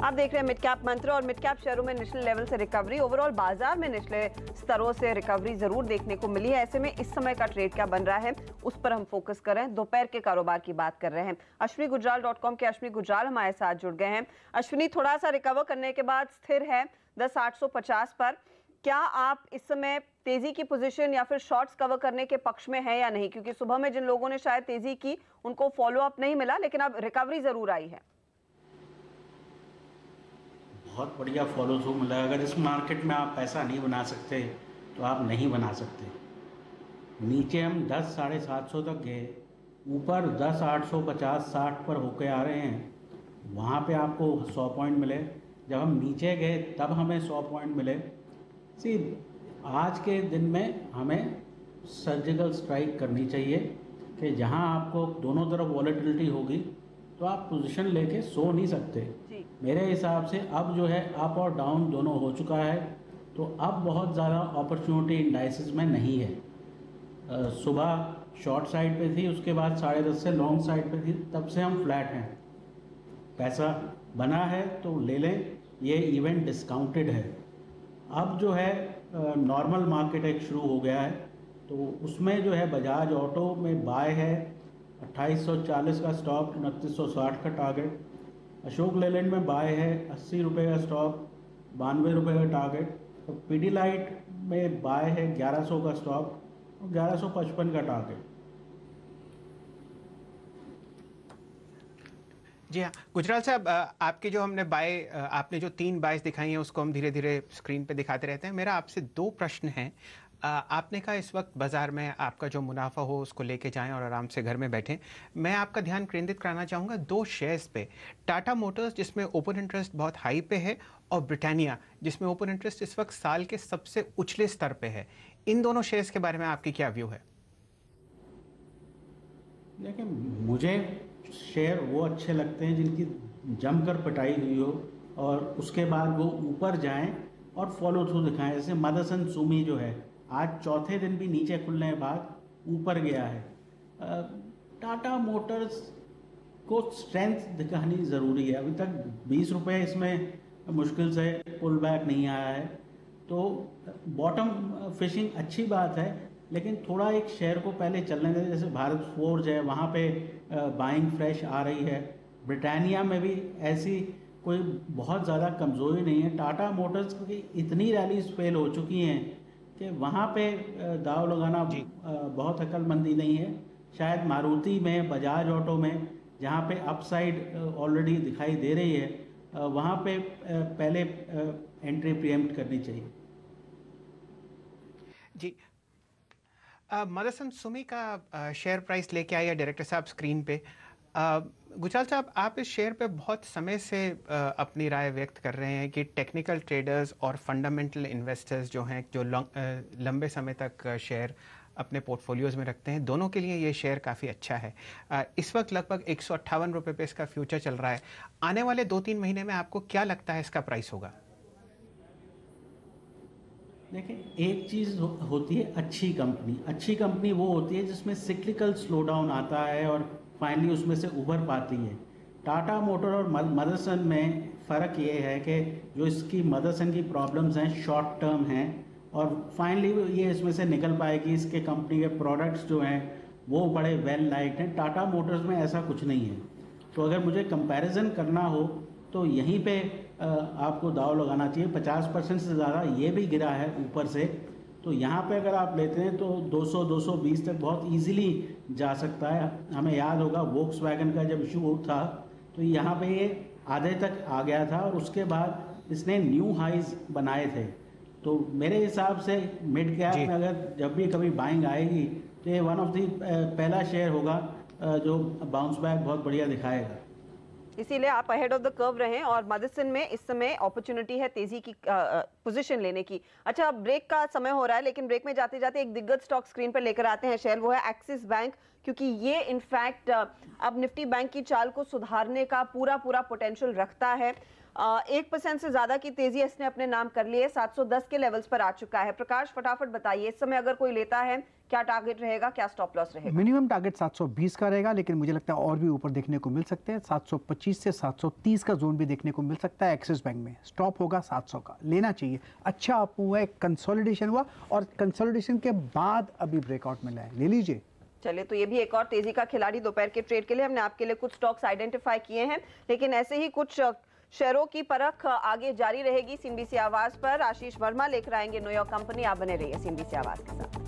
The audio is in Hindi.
आप देख रहे हैं मिड कैप मंत्र और मिड कैप शेयरों में निचले लेवल से रिकवरी, ओवरऑल बाजार में निचले स्तरों से रिकवरी जरूर देखने को मिली है। ऐसे में इस समय का ट्रेड क्या बन रहा है उस पर हम फोकस कर रहे हैं। दोपहर के कारोबार की बात कर रहे हैं। ashwinigujaral.com के अश्विनी गुजराल हमारे साथ जुड़ गए हैं। अश्विनी, थोड़ा सा रिकवर करने के बाद स्थिर है 10,850 पर। क्या आप इस समय तेजी की पोजीशन या फिर शॉर्ट्स कवर करने के पक्ष में है या नहीं? क्योंकि सुबह में जिन लोगों ने शायद तेजी की उनको फॉलो अप नहीं मिला, लेकिन अब रिकवरी जरूर आई है। बहुत बढ़िया फॉलो थ्रू मिला। अगर इस मार्केट में आप पैसा नहीं बना सकते तो आप नहीं बना सकते। नीचे हम 10 750 तक गए, ऊपर 10 850 60 पर होके आ रहे हैं। वहाँ पे आपको 100 पॉइंट मिले। जब हम नीचे गए तब हमें 100 पॉइंट मिले। सी आज के दिन में हमें सर्जिकल स्ट्राइक करनी चाहिए कि जहाँ आपको दोनों तरफ वॉलेटिलिटी होगी तो आप पोजीशन लेके सो नहीं सकते। मेरे हिसाब से अब जो है अप और डाउन दोनों हो चुका है, तो अब बहुत ज़्यादा अपॉर्चुनिटी इंडाइसिस में नहीं है। सुबह शॉर्ट साइड पे थी, उसके बाद 10:30 से लॉन्ग साइड पे थी, तब से हम फ्लैट हैं। पैसा बना है तो ले लें, ये इवेंट डिस्काउंटेड है। अब जो है नॉर्मल मार्केट एक शुरू हो गया है, तो उसमें जो है बजाज ऑटो में बाय है 2840 का स्टॉप, 2960 का टारगेट। अशोक लेलैंड में बाय है 80 रुपये का स्टॉप, 92 रुपये का टारगेट। तो पीडीलाइट में बाय है 1100 का स्टॉप और 1155 का टारगेट। जी हाँ गुजराल साहब, आपके जो हमने आपने जो 3 बायस दिखाई हैं उसको हम धीरे धीरे स्क्रीन पे दिखाते रहते हैं। मेरा आपसे 2 प्रश्न हैं। आपने कहा इस वक्त बाज़ार में आपका जो मुनाफा हो उसको लेके जाएं और आराम से घर में बैठें। मैं आपका ध्यान केंद्रित कराना चाहूँगा 2 शेयर्स पे, टाटा मोटर्स जिसमें ओपन इंटरेस्ट बहुत हाई पे है, और ब्रिटानिया जिसमें ओपन इंटरेस्ट इस वक्त साल के सबसे उछले स्तर पे है। इन दोनों शेयर्स के बारे में आपकी क्या व्यू है? देखिए, मुझे शेयर वो अच्छे लगते हैं जिनकी जमकर पिटाई हुई हो और उसके बाद वो ऊपर जाएं और फॉलो थ्रू दिखाएं। जैसे मदरसन सुमी जो है, आज चौथे दिन भी नीचे खुलने के बाद ऊपर गया है। टाटा मोटर्स को स्ट्रेंथ दिखानी ज़रूरी है। अभी तक 20 रुपये इसमें मुश्किल से पुल बैक नहीं आया है, तो बॉटम फिशिंग अच्छी बात है, लेकिन थोड़ा एक शेयर को पहले चलने दें। जैसे भारत फोर्ज है, वहाँ पे बाइंग फ्रेश आ रही है। ब्रिटानिया में भी ऐसी कोई बहुत ज़्यादा कमज़ोरी नहीं है। टाटा मोटर्स की इतनी रैलीज फेल हो चुकी हैं कि वहाँ पे दाव लगाना बहुत अक्लमंदी नहीं है। शायद मारुति में, बजाज ऑटो में, जहाँ पे अपसाइड ऑलरेडी दिखाई दे रही है, वहाँ पे पहले एंट्री प्रीएम्प्ट करनी चाहिए। जी, मदरसन सुमी का शेयर प्राइस लेके आइए डायरेक्टर साहब स्क्रीन पे। गुजराल साहब, आप इस शेयर पे बहुत समय से अपनी राय व्यक्त कर रहे हैं कि टेक्निकल ट्रेडर्स और फंडामेंटल इन्वेस्टर्स जो हैं, जो लंबे समय तक शेयर अपने पोर्टफोलियोज़ में रखते हैं, दोनों के लिए ये शेयर काफ़ी अच्छा है। इस वक्त लगभग 158 रुपये पे इसका फ्यूचर चल रहा है। आने वाले 2-3 महीने में आपको क्या लगता है इसका प्राइस होगा? देखिए, एक चीज़ होती है अच्छी कंपनी। अच्छी कंपनी वो होती है जिसमें सिक्लिकल स्लो डाउन आता है और फाइनली उसमें से उभर पाती है। टाटा मोटर और मदरसन में फ़र्क ये है कि जो इसकी मदरसन की प्रॉब्लम्स हैं शॉर्ट टर्म हैं और फाइनली ये इसमें से निकल पाएगी। इसके कंपनी के प्रोडक्ट्स जो हैं वो बड़े वेल लाइक्ड हैं। टाटा मोटर्स में ऐसा कुछ नहीं है। तो अगर मुझे कंपैरिजन करना हो तो यहीं पे आपको दाव लगाना चाहिए। 50% से ज़्यादा ये भी गिरा है ऊपर से, तो यहाँ पे अगर आप लेते हैं तो 200-220 तक बहुत इजीली जा सकता है। हमें याद होगा वोक्सवैगन का जब इशू था तो यहाँ पे ये आधे तक आ गया था और उसके बाद इसने न्यू हाइज बनाए थे। तो मेरे हिसाब से मिड कैप में अगर जब भी कभी बाइंग आएगी तो ये वन ऑफ दी पहला शेयर होगा जो बाउंस बैक बहुत बढ़िया दिखाएगा। इसीलिए आप अहेड ऑफ द कर्व रहें और मदरसन में इस समय अपॉर्चुनिटी है तेजी की पोजीशन लेने की। अच्छा, ब्रेक का समय हो रहा है, लेकिन ब्रेक में जाते जाते एक दिग्गज स्टॉक स्क्रीन पर लेकर आते हैं शेयर, वो है एक्सिस बैंक, क्योंकि ये इनफैक्ट अब निफ्टी बैंक की चाल को सुधारने का पूरा पोटेंशियल रखता है। 1% से ज्यादा की तेजी इसने अपने नाम कर ली है, 710 के लेवल्स पर आ चुका है। प्रकाश, फटाफट बताइए, इस समय अगर कोई लेता है क्या टारगेट रहेगा, क्या स्टॉप लॉस रहेगा? मिनिमम टारगेट 720 का रहेगा, लेकिन मुझे लगता है और भी ऊपर देखने को मिल सकते हैं। 725 से 730 का जोन भी देखने को मिल सकता है एक्सिस बैंक में। स्टॉप होगा 700 का, लेना चाहिए। अच्छा अप हुआ है, कंसोलिडेशन हुआ और कंसोलिडेशन के बाद अभी ब्रेकआउट मिला है, ले लीजिए। चलिए, तो ये भी एक और तेजी का खिलाड़ी दोपहर के ट्रेड के लिए हमने आपके लिए कुछ स्टॉक्स आइडेंटिफाई किए हैं, लेकिन ऐसे ही कुछ शेयरों की परख आगे जारी रहेगी सीएनबीसी आवाज पर। आशीष वर्मा लेकर आएंगे न्यूयॉर्क कंपनी। आप बने रहिए सीएनबीसी आवाज के साथ।